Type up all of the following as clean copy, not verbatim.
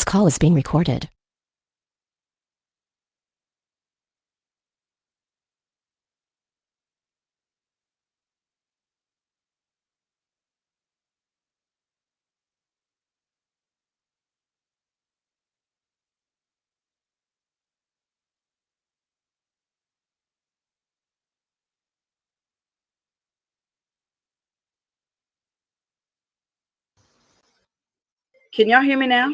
call is being recorded. Can y'all hear me now?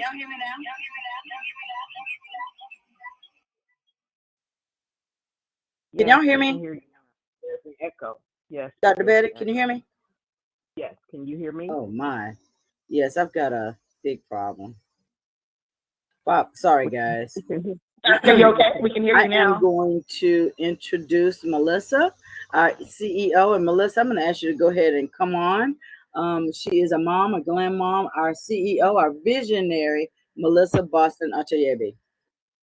Can y'all hear me? There's an echo. Yes. Dr. Betty, can you hear me? Yes. Can you hear me? Oh my. Yes, I've got a big problem. Wow, sorry guys. Are you okay? We can hear I you now. am going to introduce Melissa, our CEO. And Melissa, I'm going to ask you to go ahead and come on. She is a mom, a glam mom, our CEO, our visionary, Melissa Boston Achayebe.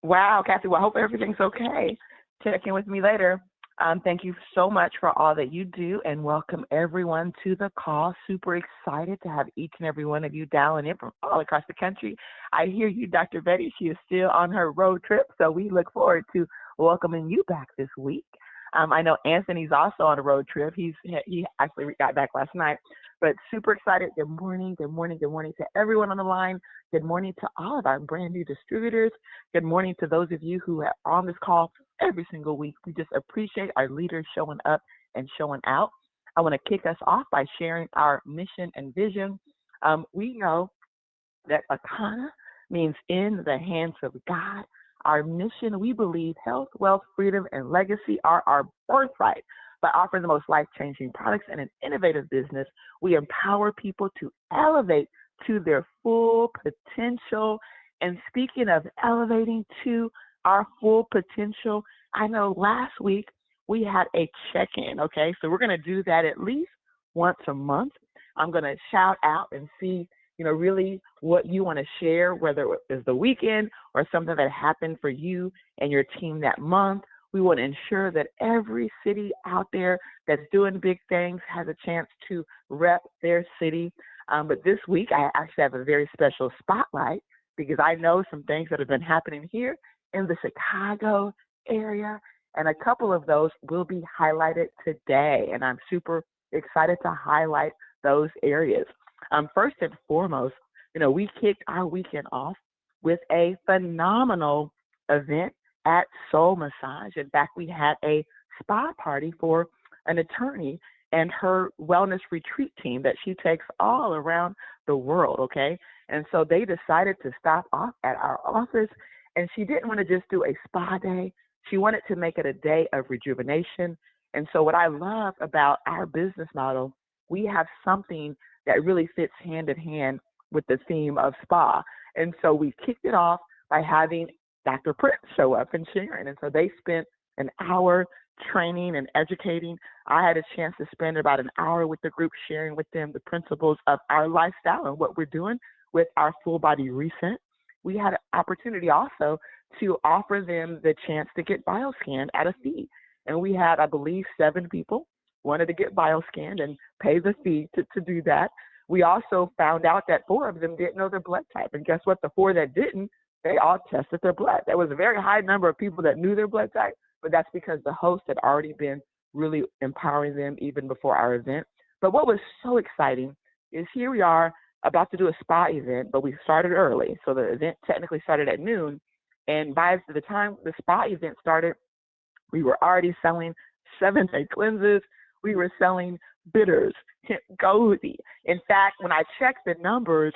Wow, Kathy. Well, I hope everything's okay. Check in with me later. Thank you so much for all that you do, and welcome everyone to the call. Super excited to have each and every one of you dialing in from all across the country. I hear you, Dr. Betty. She is still on her road trip, so we look forward to welcoming you back this week. I know Anthony's also on a road trip. He actually got back last night, but super excited. Good morning, good morning, good morning to everyone on the line. Good morning to all of our brand new distributors. Good morning to those of you who are on this call every single week. We just appreciate our leaders showing up and showing out. I want to kick us off by sharing our mission and vision. We know that Akana means in the hands of God. Our mission, we believe health, wealth, freedom, and legacy are our birthright. By offering the most life-changing products and an innovative business, we empower people to elevate to their full potential. And speaking of elevating to our full potential, I know last week we had a check-in, okay? So we're going to do that at least once a month. I'm going to shout out and see, really what you want to share, whether it is the weekend or something that happened for you and your team that month. We want to ensure that every city out there that's doing big things has a chance to rep their city. But this week, I actually have a very special spotlight because I know some things that have been happening here in the Chicago area, and a couple of those will be highlighted today, and I'm super excited to highlight those areas. First and foremost, we kicked our weekend off with a phenomenal event at Soul Massage. In fact, we had a spa party for an attorney and her wellness retreat team that she takes all around the world, okay? And so they decided to stop off at our office, and she didn't want to just do a spa day. She wanted to make it a day of rejuvenation. And so what I love about our business model, we have something that really fits hand in hand with the theme of spa. And so we kicked it off by having Dr. Prince show up and sharing. And so they spent an hour training and educating. I had a chance to spend about an hour with the group sharing with them the principles of our lifestyle and what we're doing with our full body reset. We had an opportunity also to offer them the chance to get bioscanned at a fee. And we had, I believe, 7 people wanted to get bioscanned and pay the fee to do that. We also found out that 4 of them didn't know their blood type. And guess what? The 4 that didn't, they all tested their blood. There was a very high number of people that knew their blood type, but that's because the host had already been really empowering them even before our event. But what was so exciting is here we are about to do a spa event, but we started early. So the event technically started at noon. And by the time the spa event started, we were already selling 7-day cleanses. We were selling bitters, Gozi. In fact, when I checked the numbers,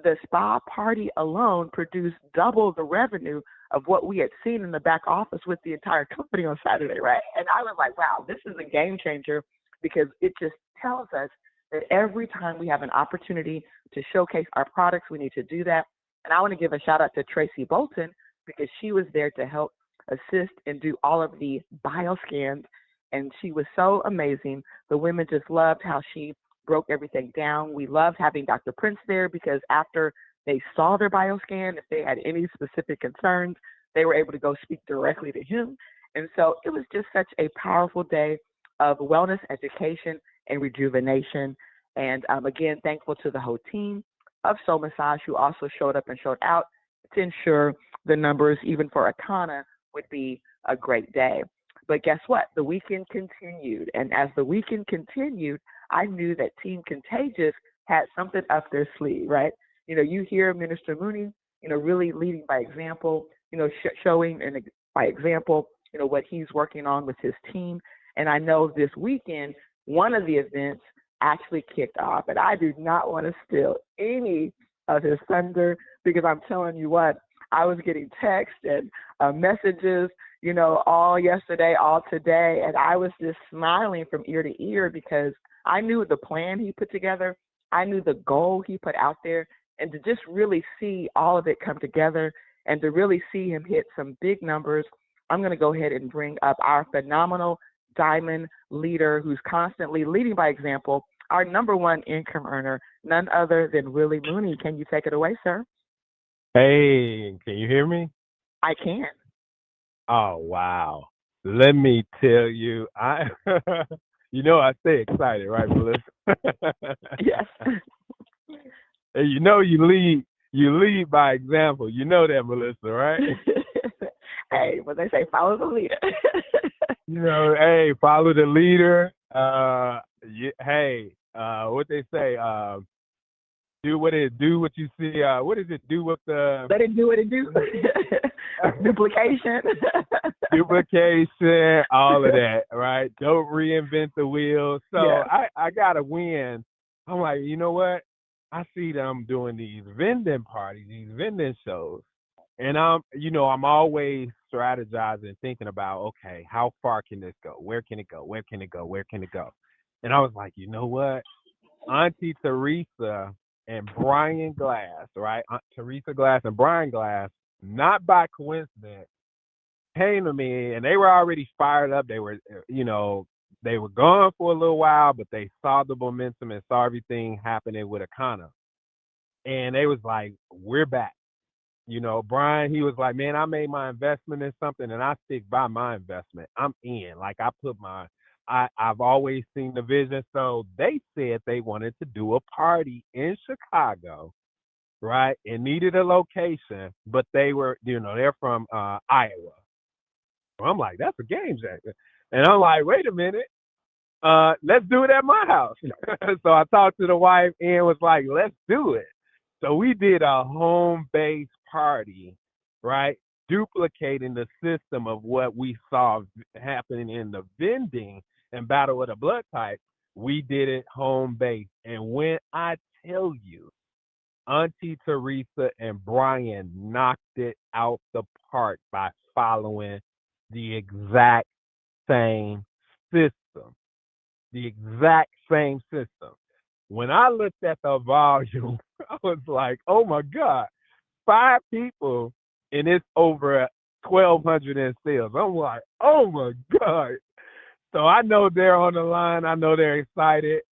the spa party alone produced double the revenue of what we had seen in the back office with the entire company on Saturday, right? And I was like, wow, this is a game changer because it just tells us that every time we have an opportunity to showcase our products, we need to do that. And I want to give a shout out to Tracy Bolton because she was there to help assist and do all of the bioscans. And she was so amazing. The women just loved how she broke everything down. We loved having Dr. Prince there because after they saw their bioscan, if they had any specific concerns, they were able to go speak directly to him. And so it was just such a powerful day of wellness, education, and rejuvenation. And again, thankful to the whole team of Soul Massage who also showed up and showed out. to ensure the numbers, even for Akana, would be a great day. But guess what? The weekend continued. And as the weekend continued, I knew that Team Contagious had something up their sleeve, right? You hear Minister Mooney, really leading by example, showing by example, what he's working on with his team. And I know this weekend, one of the events actually kicked off. And I do not want to steal any of his thunder because I'm telling you what, I was getting texts and messages, all yesterday, all today. And I was just smiling from ear to ear because I knew the plan he put together. I knew the goal he put out there. And to just really see all of it come together and to really see him hit some big numbers, I'm going to go ahead and bring up our phenomenal diamond leader who's constantly leading by example, our number one income earner, none other than Willie Mooney. Can you take it away, sir? Hey, can you hear me? I can. Oh, wow. Let me tell you, I stay excited, right, Melissa? Yes. And you lead by example. You know that, Melissa, right? Hey, what they say, follow the leader. Hey, follow the leader. What they say, do what you see. What is it? Do what the let it do what it do. Duplication. Duplication, all of that, right? Don't reinvent the wheel. So yeah. I gotta win. I'm like, you know what? I see them doing these vending parties, these vending shows. And I'm always strategizing, thinking about, okay, how far can this go? Where can it go? Where can it go? Where can it go? And I was like, you know what? Auntie Teresa and Brian Glass, right? Teresa Glass and Brian Glass, not by coincidence, came to me and they were already fired up. They were, they were gone for a little while, but they saw the momentum and saw everything happening with Akana. And they was like, we're back. Brian, he was like, man, I made my investment in something and I stick by my investment. I'm in. Like I've always seen the vision. So they said they wanted to do a party in Chicago, right? It needed a location, but they were, they're from Iowa. So I'm like, that's a game changer. And I'm like, wait a minute. Let's do it at my house. So I talked to the wife and was like, let's do it. So we did a home-based party, right? Duplicating the system of what we saw happening in the vending and Battle of the Blood Type. We did it home-based. And when I tell you, Auntie Teresa and Brian knocked it out the park by following the exact same system. The exact same system. When I looked at the volume, I was like, oh my God, 5 people and it's over 1,200 in sales. I'm like, oh my God. So I know they're on the line. I know they're excited.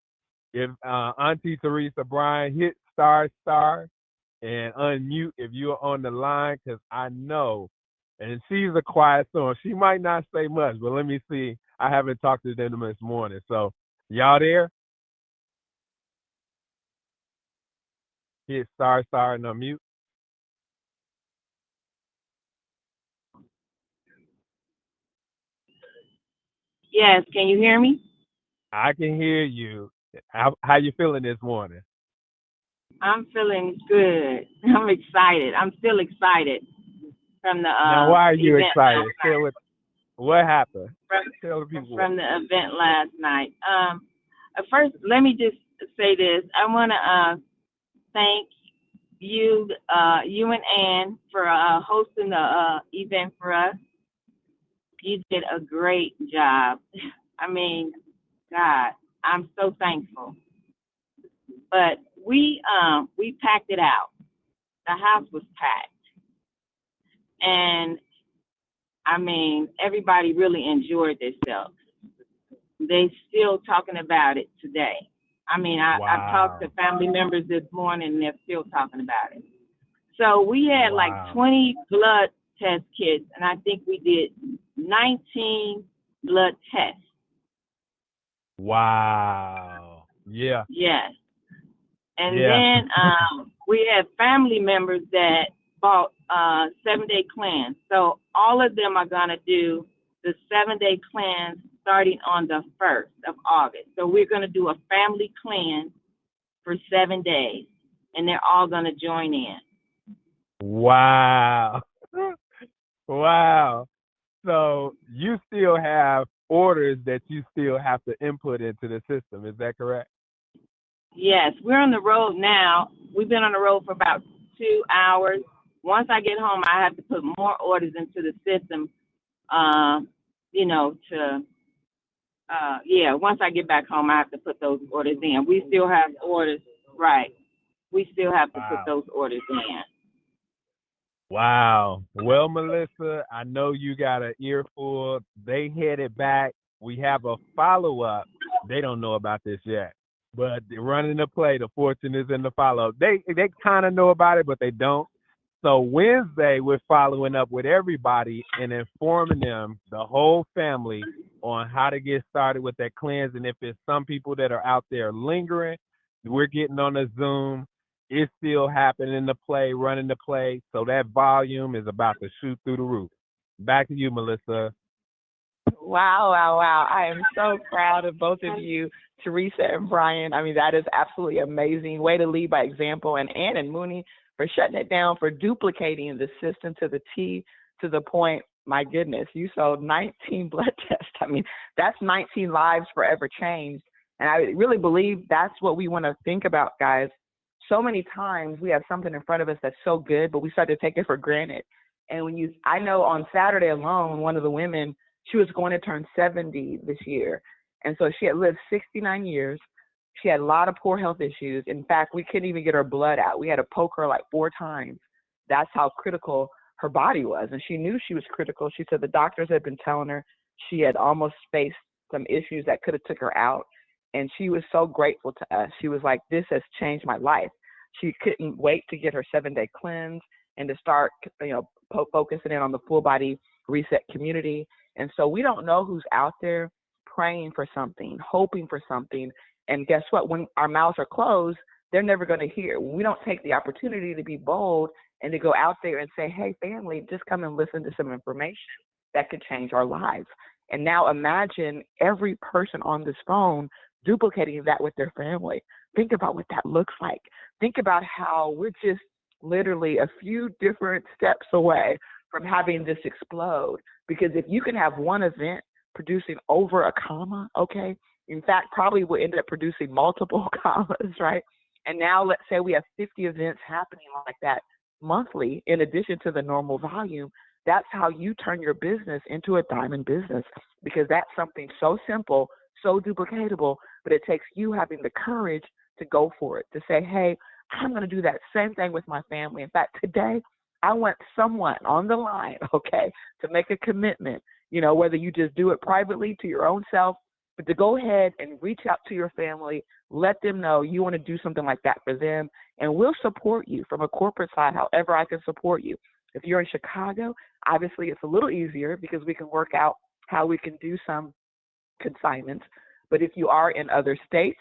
If Auntie Teresa Brian hit star and unmute if you're on the line, because I know, and she's a quiet storm. She might not say much, but let me see. I haven't talked to them this morning. So y'all there? Hit star and unmute. Yes, can you hear me? I can hear you. How you feeling this morning? I'm feeling good. I'm excited. I'm still excited from the now, why are you event excited? What happened? Tell the people from the event last night. First, let me just say this. I want to thank you, you and Ann, for hosting the event for us. You did a great job. I mean, God, I'm so thankful. But we packed it out. The house was packed. And I mean, everybody really enjoyed themselves. They still talking about it today. I mean, I talked to family members this morning and they're still talking about it. So we had like 20 blood test kits, and I think we did 19 blood tests. Wow. Yeah. Yes. And then we had family members that bought 7-day cleanse. So all of them are going to do the 7-day cleanse starting on the 1st of August. So we're going to do a family cleanse for 7 days, and they're all going to join in. Wow. Wow. So you still have orders that you still have to input into the system. Is that correct? Yes, we're on the road now. We've been on the road for about 2 hours. Once I get home, I have to put more orders into the system, once I get back home, I have to put those orders in. We still have orders, right. We still have to put those orders in. Wow. Well, Melissa, I know you got an earful. They headed back. We have a follow-up. They don't know about this yet. But running the play, the fortune is in the follow-up. They kind of know about it, but they don't. So Wednesday, we're following up with everybody and informing them, the whole family, on how to get started with that cleanse. And if it's some people that are out there lingering, we're getting on a Zoom. It's still happening, the play, running the play. So that volume is about to shoot through the roof. Back to you, Melissa. Wow, wow, wow. I am so proud of both of you, Teresa and Brian. I mean, that is absolutely amazing. Way to lead by example. And Ann and Mooney for shutting it down, for duplicating the system to the T, to the point. My goodness, you sold 19 blood tests. I mean, that's 19 lives forever changed. And I really believe that's what we want to think about, guys. So many times we have something in front of us that's so good, but we start to take it for granted. And I know on Saturday alone, one of the women, she was going to turn 70 this year. And so she had lived 69 years. She had a lot of poor health issues. In fact, we couldn't even get her blood out. We had to poke her like 4 times. That's how critical her body was. And she knew she was critical. She said the doctors had been telling her she had almost faced some issues that could have took her out. And she was so grateful to us. She was like, this has changed my life. She couldn't wait to get her 7-day cleanse and to start, focusing in on the full body reset community. And so we don't know who's out there praying for something, hoping for something. And guess what? When our mouths are closed, they're never going to hear. When we don't take the opportunity to be bold and to go out there and say, hey, family, just come and listen to some information that could change our lives. And now imagine every person on this phone duplicating that with their family. Think about what that looks like. Think about how we're just literally a few different steps away from having this explode. Because if you can have one event producing over a comma, okay, in fact, probably will end up producing multiple commas, right? And now let's say we have 50 events happening like that monthly, in addition to the normal volume. That's how you turn your business into a diamond business, because that's something so simple, so duplicatable, but it takes you having the courage to go for it, to say, hey, I'm going to do that same thing with my family. In fact, today, I want someone on the line, okay, to make a commitment, whether you just do it privately to your own self, but to go ahead and reach out to your family, let them know you want to do something like that for them, and we'll support you from a corporate side, however I can support you. If you're in Chicago, obviously it's a little easier because we can work out how we can do some consignments. But if you are in other states,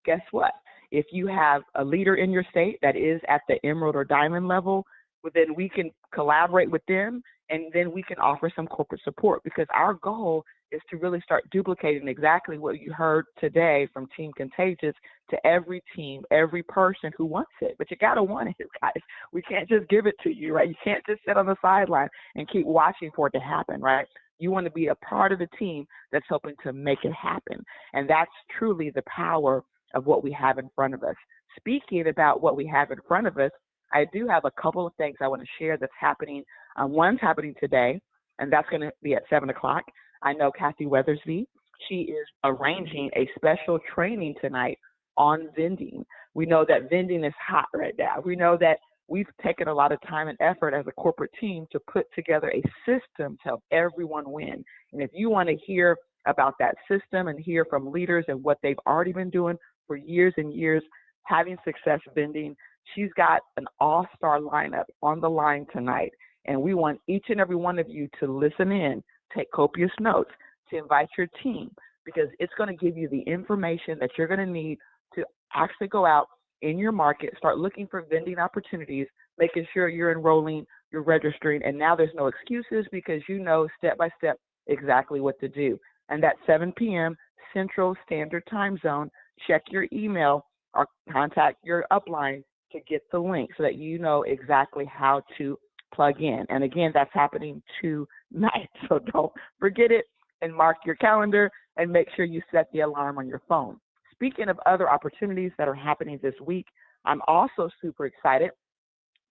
guess what? If you have a leader in your state that is at the emerald or diamond level, well, then we can collaborate with them, and then we can offer some corporate support, because our goal is to really start duplicating exactly what you heard today from Team Contagious to every team, every person who wants it. But you got to want it, guys. We can't just give it to you, right? You can't just sit on the sideline and keep watching for it to happen, right? You want to be a part of the team that's helping to make it happen. And that's truly the power of what we have in front of us. Speaking about what we have in front of us, I do have a couple of things I want to share that's happening. One's happening today, and that's going to be at 7 o'clock. I know Kathy Weathersby, she is arranging a special training tonight on vending. We know that vending is hot right now. We know that we've taken a lot of time and effort as a corporate team to put together a system to help everyone win. And if you want to hear about that system and hear from leaders and what they've already been doing for years and years, having success vending, she's got an all-star lineup on the line tonight. And we want each and every one of you to listen in, take copious notes, to invite your team, because it's going to give you the information that you're going to need to actually go out in your market, start looking for vending opportunities making sure you're enrolling, you're registering, and now there's no excuses because you know step by step exactly what to do. And that's 7 p.m. Central Standard Time Zone. Check your email or contact your upline to get the link so that you know exactly how to plug in. And again, that's happening tonight. So don't forget it and mark your calendar and make sure you set the alarm on your phone. Speaking of other opportunities that are happening this week, I'm also super excited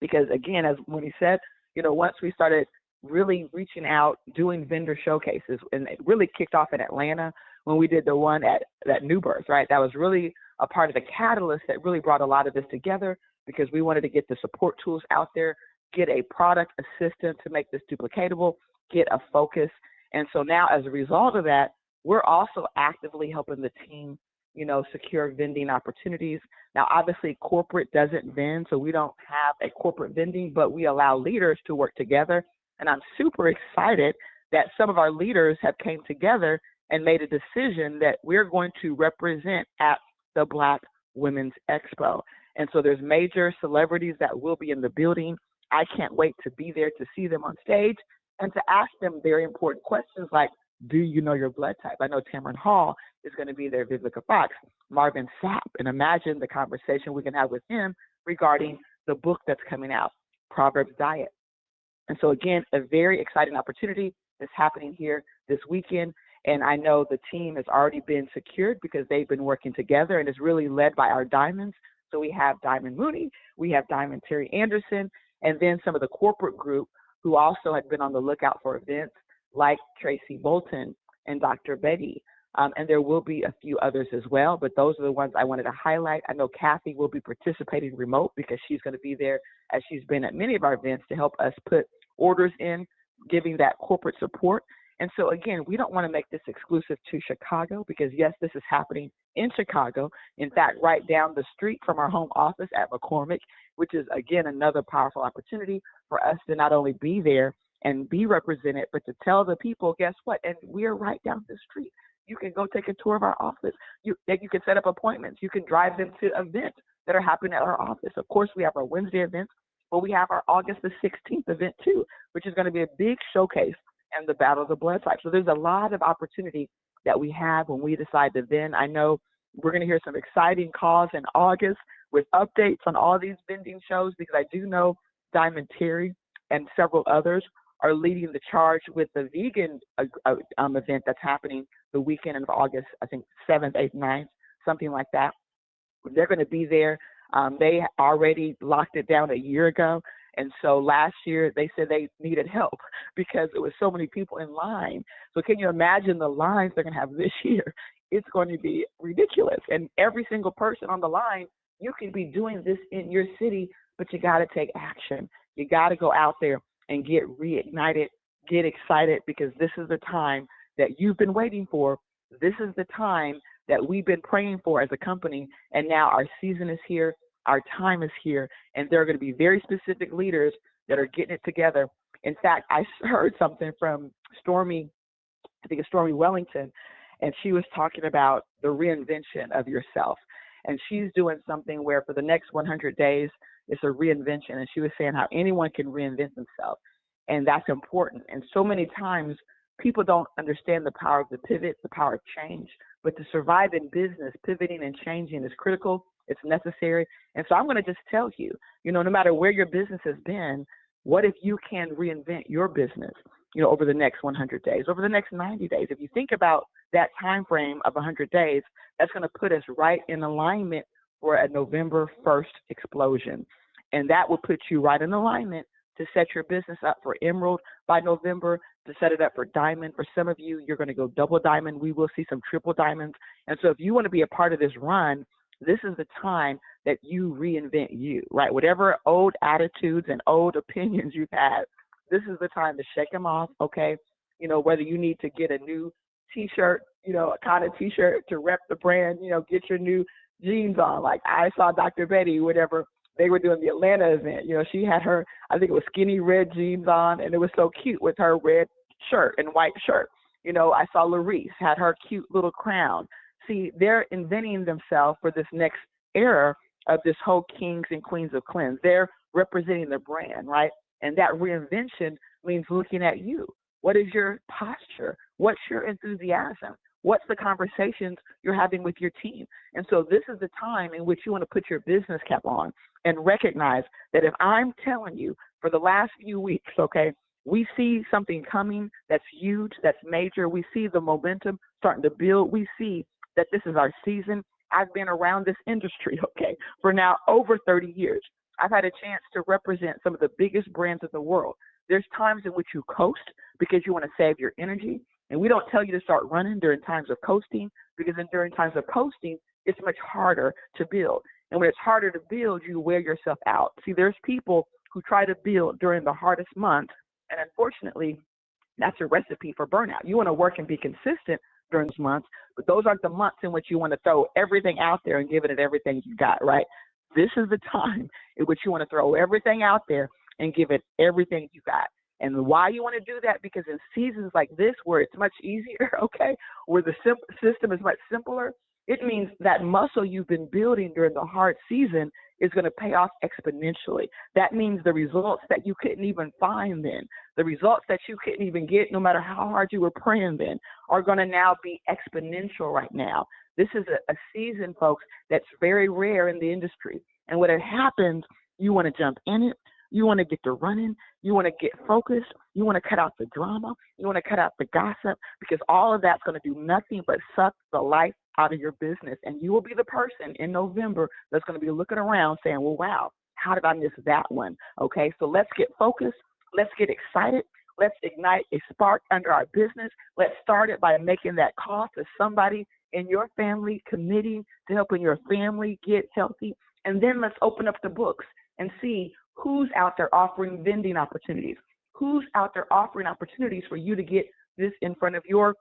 because, again, as Winnie said, you know, once we started really reaching out, doing vendor showcases, and it really kicked off in Atlanta when we did the one at New Birth, right? That was really a part of the catalyst that really brought a lot of this together because we wanted to get the support tools out there, get a product assistant to make this duplicatable, get a focus. And so now as a result of that, we're also actively helping the team, you know, secure vending opportunities. Now, obviously, corporate doesn't vend, so we don't have a corporate vending, but we allow leaders to work together. And I'm super excited that some of our leaders have came together and made a decision that we're going to represent at the Black Women's Expo. And so there's major celebrities that will be in the building. I can't wait to be there to see them on stage and to ask them very important questions like, do you know your blood type? I know Tamron Hall is going to be there, Vivica Fox, Marvin Sapp, and imagine the conversation we can have with him regarding the book that's coming out, Proverbs Diet. And so again, a very exciting opportunity is happening here this weekend. And I know the team has already been secured because they've been working together and it's really led by our diamonds. So we have Diamond Mooney, we have Diamond Terry Anderson, and then some of the corporate group who also had been on the lookout for events like Tracy Bolton and Dr. Betty. And there will be a few others as well, but those are the ones I wanted to highlight. I know Kathy will be participating remote because she's going to be there as she's been at many of our events to help us put orders in, giving that corporate support. And so again, we don't want to make this exclusive to Chicago because yes, this is happening in Chicago. In fact, right down the street from our home office at McCormick, which is again, another powerful opportunity for us to not only be there and be represented, but to tell the people, guess what? And we're right down the street. You can go take a tour of our office. You can set up appointments. You can drive them to events that are happening at our office. Of course, we have our Wednesday events, but we have our August the 16th event too, which is going to be a big showcase and the Battle of the Blood Type. So there's a lot of opportunity that we have when we decide to vend. I know we're going to hear some exciting calls in August with updates on all these vending shows because I do know Diamond Terry and several others are leading the charge with the vegan event that's happening the weekend of August, I think 7th, 8th, 9th, something like that. They're going to be there. They already locked it down a year ago. And so last year they said they needed help because there was so many people in line. So can you imagine the lines they're going to have this year? It's going to be ridiculous. And every single person on the line, you can be doing this in your city, but you got to take action. You got to go out there and get reignited, get excited, because this is the time that you've been waiting for. This is the time that we've been praying for as a company. And now our season is here. Our time is here. And there are going to be very specific leaders that are getting it together. In fact, I heard something from Stormy, I think it's Stormy Wellington, and she was talking about the reinvention of yourself. And she's doing something where for the next 100 days, it's a reinvention. And she was saying how anyone can reinvent themselves. And that's important. And so many times people don't understand the power of the pivot, the power of change. But to survive in business, pivoting and changing is critical. It's necessary. And so I'm going to just tell you, no matter where your business has been, what if you can reinvent your business, over the next 100 days, over the next 90 days? If you think about that time frame of 100 days, that's going to put us right in alignment for a November 1st explosion. And that will put you right in alignment to set your business up for Emerald by November, to set it up for Diamond. For some of you, you're going to go double Diamond. We will see some triple Diamonds. And so if you want to be a part of this run, this is the time that you reinvent you, right? Whatever old attitudes and old opinions you've had, this is the time to shake them off, okay? Whether you need to get a new T-shirt, a kind of T-shirt to rep the brand, get your new jeans on. Like I saw Dr. Betty, whatever, they were doing the Atlanta event. She had her, I think it was skinny red jeans on, and it was so cute with her red shirt and white shirt. I saw Larice had her cute little crown. See, they're inventing themselves for this next era of this whole kings and queens of cleanse. They're representing the brand, right? And that reinvention means looking at you. What is your posture? What's your enthusiasm? What's the conversations you're having with your team? And so this is the time in which you want to put your business cap on and recognize that if I'm telling you for the last few weeks, okay, we see something coming that's huge, that's major. We see the momentum starting to build. We see that this is our season. I've been around this industry, okay, for now over 30 years. I've had a chance to represent some of the biggest brands in the world. There's times in which you coast because you want to save your energy. And we don't tell you to start running during times of coasting, because during times of coasting, it's much harder to build. And when it's harder to build, you wear yourself out. See, there's people who try to build during the hardest months. And unfortunately, that's a recipe for burnout. You want to work and be consistent during those months, but those aren't the months in which you want to throw everything out there and give it everything you got, right? This is the time in which you want to throw everything out there and give it everything you got. And why you want to do that? Because in seasons like this, where it's much easier, okay, where the system is much simpler, it means that muscle you've been building during the hard season is going to pay off exponentially. That means the results that you couldn't even find then, the results that you couldn't even get no matter how hard you were praying then, are going to now be exponential right now. This is a season, folks, that's very rare in the industry. And when it happens, you want to jump in it. You want to get to running. You want to get focused. You want to cut out the drama. You want to cut out the gossip, because all of that's going to do nothing but suck the life out of your business. And you will be the person in November that's going to be looking around saying, well, wow, how did I miss that one? Okay, so let's get focused. Let's get excited. Let's ignite a spark under our business. Let's start it by making that call to somebody in your family, committing to helping your family get healthy. And then let's open up the books and see who's out there offering vending opportunities, who's out there offering opportunities for you to get this in front of your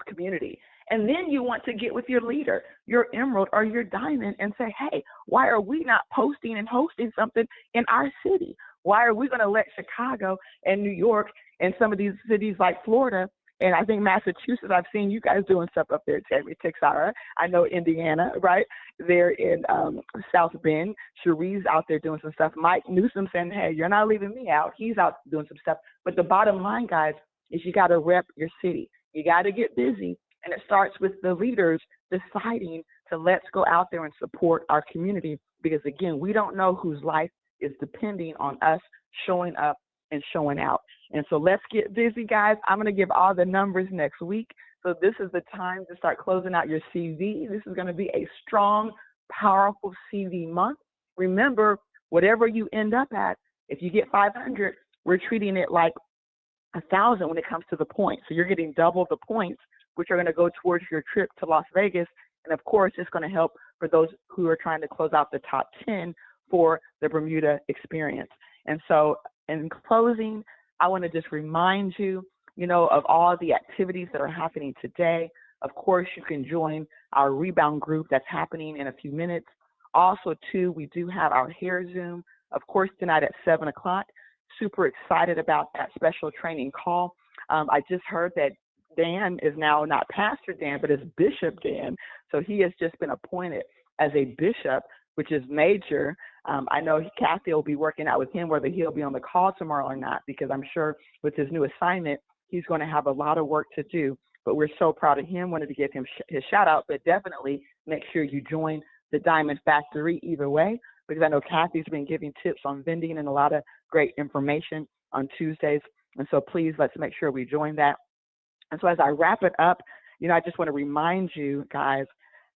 community. And then you want to get with your leader, your emerald or your diamond, and say, hey, why are we not posting and hosting something in our city? Why are we going to let Chicago and New York and some of these cities like Florida, and I think Massachusetts, I've seen you guys doing stuff up there, Tammy, Texara. I know Indiana, right? They're in South Bend. Cherie's out there doing some stuff. Mike Newsom saying, hey, you're not leaving me out. He's out doing some stuff. But the bottom line, guys, is you got to rep your city. You got to get busy. And it starts with the leaders deciding to let's go out there and support our community. Because, again, we don't know whose life is depending on us showing up and showing out. And so let's get busy, guys. I'm going to give all the numbers next week. So this is the time to start closing out your CV. This is going to be a strong, powerful CV month. Remember, whatever you end up at, if you get 500, we're treating it like 1,000 when it comes to the points. So you're getting double the points, which are going to go towards your trip to Las Vegas. And of course, it's going to help for those who are trying to close out the top 10 for the Bermuda experience. And so in closing, I want to just remind you, of all the activities that are happening today. Of course, you can join our rebound group that's happening in a few minutes. Also, too, we do have our hair Zoom, of course, tonight at 7 o'clock. Super excited about that special training call. I just heard that Dan is now not Pastor Dan, but is Bishop Dan. So he has just been appointed as a bishop, which is major. I know Kathy will be working out with him whether he'll be on the call tomorrow or not, because I'm sure with his new assignment, he's going to have a lot of work to do. But we're so proud of him. Wanted to give him his shout out, but definitely make sure you join the Diamond Factory either way, because I know Kathy's been giving tips on vending and a lot of great information on Tuesdays. And so please, let's make sure we join that. And so as I wrap it up, I just want to remind you guys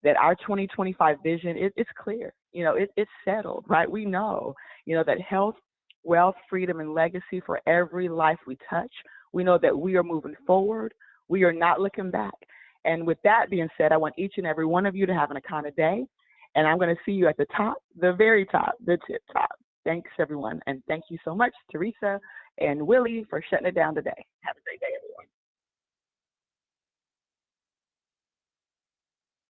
that our 2025 vision, it's clear. It's settled, right? We know, that health, wealth, freedom, and legacy for every life we touch. We know that we are moving forward. We are not looking back. And with that being said, I want each and every one of you to have an Akana day. And I'm going to see you at the top, the very top, the tip top. Thanks, everyone. And thank you so much, Teresa and Willie, for shutting it down today. Have a great day.